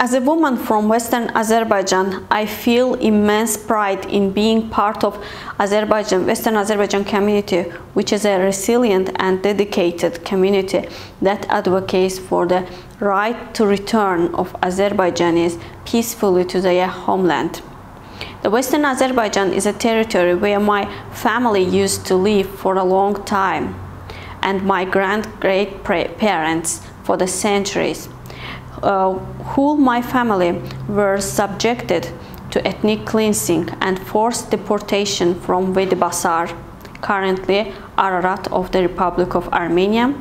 As a woman from Western Azerbaijan, I feel immense pride in being part of Western Azerbaijan community, which is a resilient and dedicated community that advocates for the right to return of Azerbaijanis peacefully to their homeland. The Western Azerbaijan is a territory where my family used to live for a long time, and my great-great-parents for the centuries. Who my family were subjected to ethnic cleansing and forced deportation from Vedibasar, currently Ararat of the Republic of Armenia.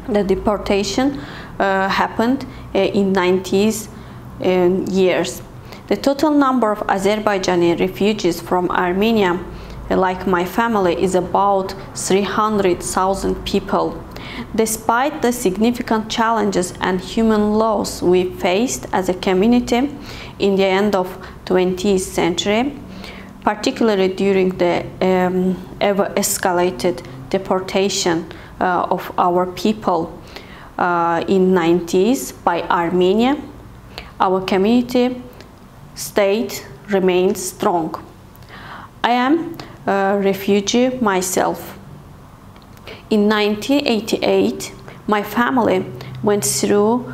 The deportation happened in 90s years. The total number of Azerbaijani refugees from Armenia, like my family, is about 300,000 people. Despite the significant challenges and human loss we faced as a community in the end of 20th century, particularly during the ever-escalated deportation of our people in 90s by Armenia, our community state remains strong. I am a refugee myself. In 1988, my family went through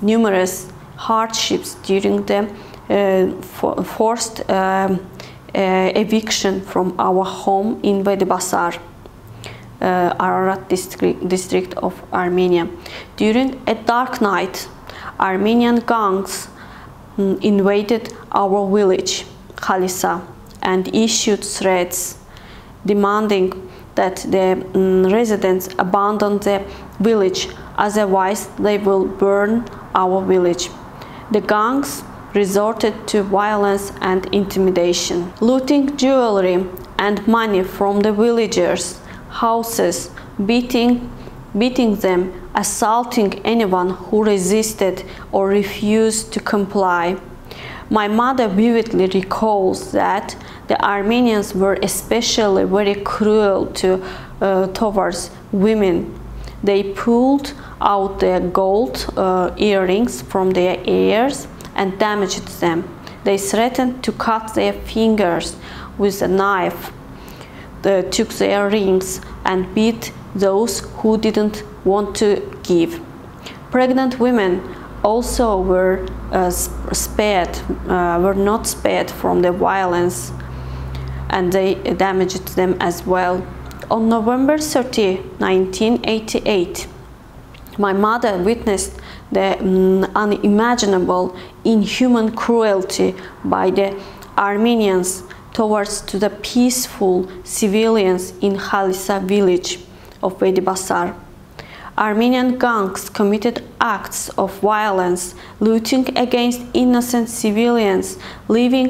numerous hardships during the forced eviction from our home in Vedibasar, Ararat district of Armenia. During a dark night, Armenian gangs invaded our village, Khalisa, and issued threats demanding that the residents abandon the village, otherwise they will burn our village. The gangs resorted to violence and intimidation, looting jewelry and money from the villagers' houses, beating them, assaulting anyone who resisted or refused to comply. My mother vividly recalls that the Armenians were especially very cruel towards women. They pulled out their gold earrings from their ears and damaged them. They threatened to cut their fingers with a knife, they took their rings and beat those who didn't want to give. Pregnant women also were not spared from the violence, and they damaged them as well. On November 30, 1988, my mother witnessed the unimaginable, inhuman cruelty by the Armenians towards the peaceful civilians in Khalisa village of Vedibasar. Armenian gangs committed acts of violence, looting against innocent civilians, leaving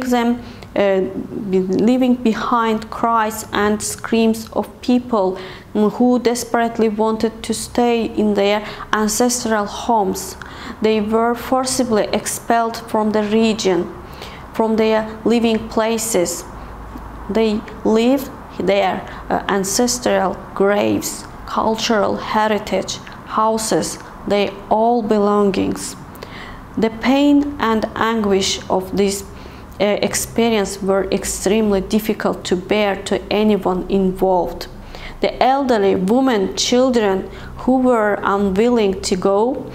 behind cries and screams of people who desperately wanted to stay in their ancestral homes. They were forcibly expelled from the region, from their living places. They leave their ancestral graves, cultural heritage, houses, their all belongings. The pain and anguish of this experience were extremely difficult to bear to anyone involved. The elderly, women, children who were unwilling to go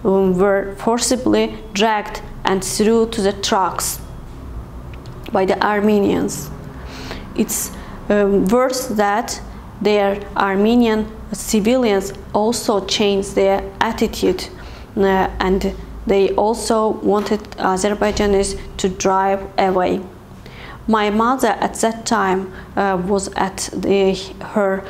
were forcibly dragged and thrown to the trucks by the Armenians. It's worse that their Armenian civilians also changed their attitude and they also wanted Azerbaijanis to drive away. My mother at that time was at her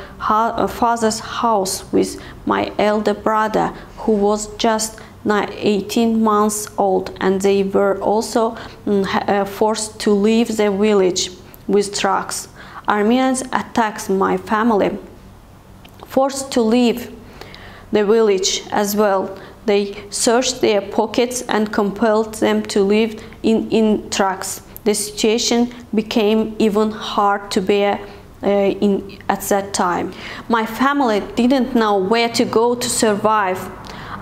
father's house with my elder brother, who was just 18 months old, and they were also forced to leave the village with trucks. Armenians attacked my family, forced to leave the village as well. They searched their pockets and compelled them to live in trucks. The situation became even hard to bear at that time. My family didn't know where to go to survive.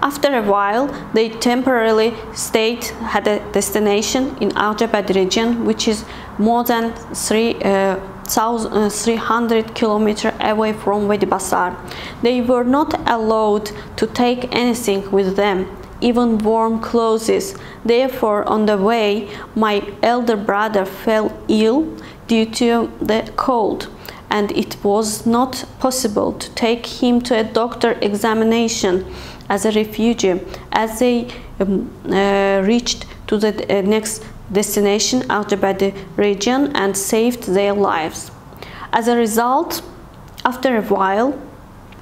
After a while, they temporarily stayed at a destination in Arjabad region, which is more than 300 kilometers away from Wadi Basar. They were not allowed to take anything with them, even warm clothes. Therefore, on the way, my elder brother fell ill due to the cold, and it was not possible to take him to a doctor examination as a refugee. As they reached to the next destination, Arjabad region, and saved their lives. As a result, after a while,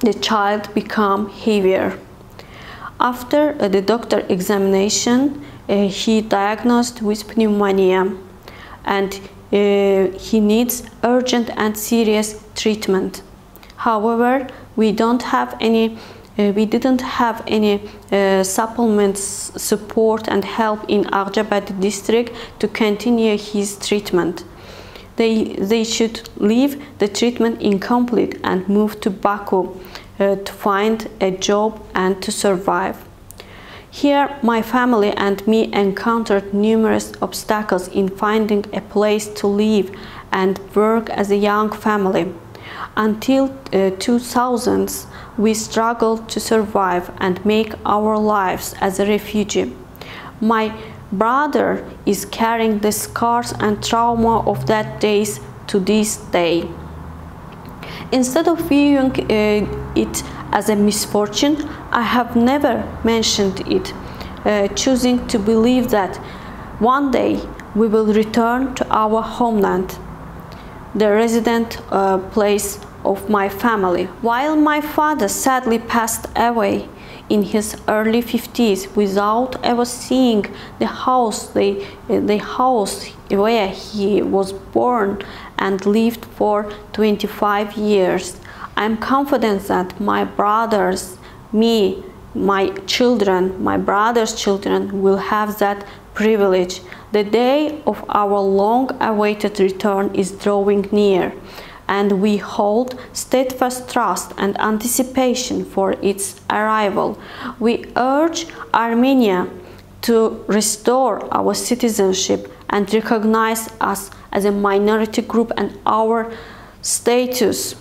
the child became heavier. After the doctor examination, he diagnosed with pneumonia, and he needs urgent and serious treatment. However, we didn't have any supplements, support and help in Arjabad district to continue his treatment. They should leave the treatment incomplete and move to Baku to find a job and to survive. Here, my family and me encountered numerous obstacles in finding a place to live and work as a young family. Until 2000s, we struggled to survive and make our lives as a refugee. My brother is carrying the scars and trauma of that days to this day. Instead of viewing it as a misfortune, I have never mentioned it, choosing to believe that one day we will return to our homeland, the resident place of my family. While my father sadly passed away in his early 50s without ever seeing the house where he was born and lived for 25 years, I am confident that my brothers, me, my brother's children will have that privilege. The day of our long-awaited return is drawing near, and we hold steadfast trust and anticipation for its arrival. We urge Armenia to restore our citizenship and recognize us as a minority group and our status.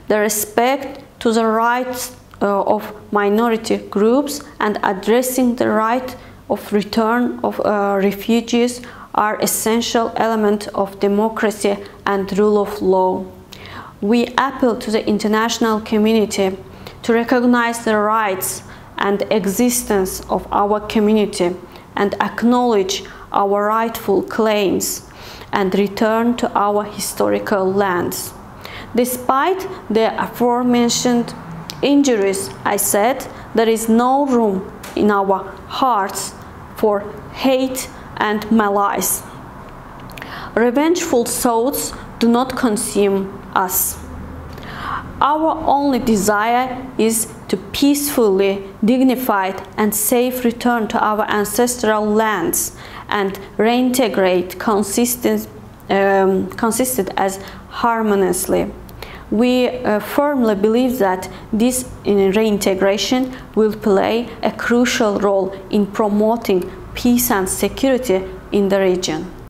The respect to the rights of minority groups and addressing the right of return of refugees are essential elements of democracy and rule of law. We appeal to the international community to recognize the rights and existence of our community and acknowledge our rightful claims and return to our historical lands. Despite the aforementioned injuries, I said, there is no room in our hearts for hate and malice. Revengeful thoughts do not consume us. Our only desire is to peacefully, dignified and safe return to our ancestral lands and reintegrate consistent as harmoniously. We firmly believe that this reintegration will play a crucial role in promoting peace and security in the region.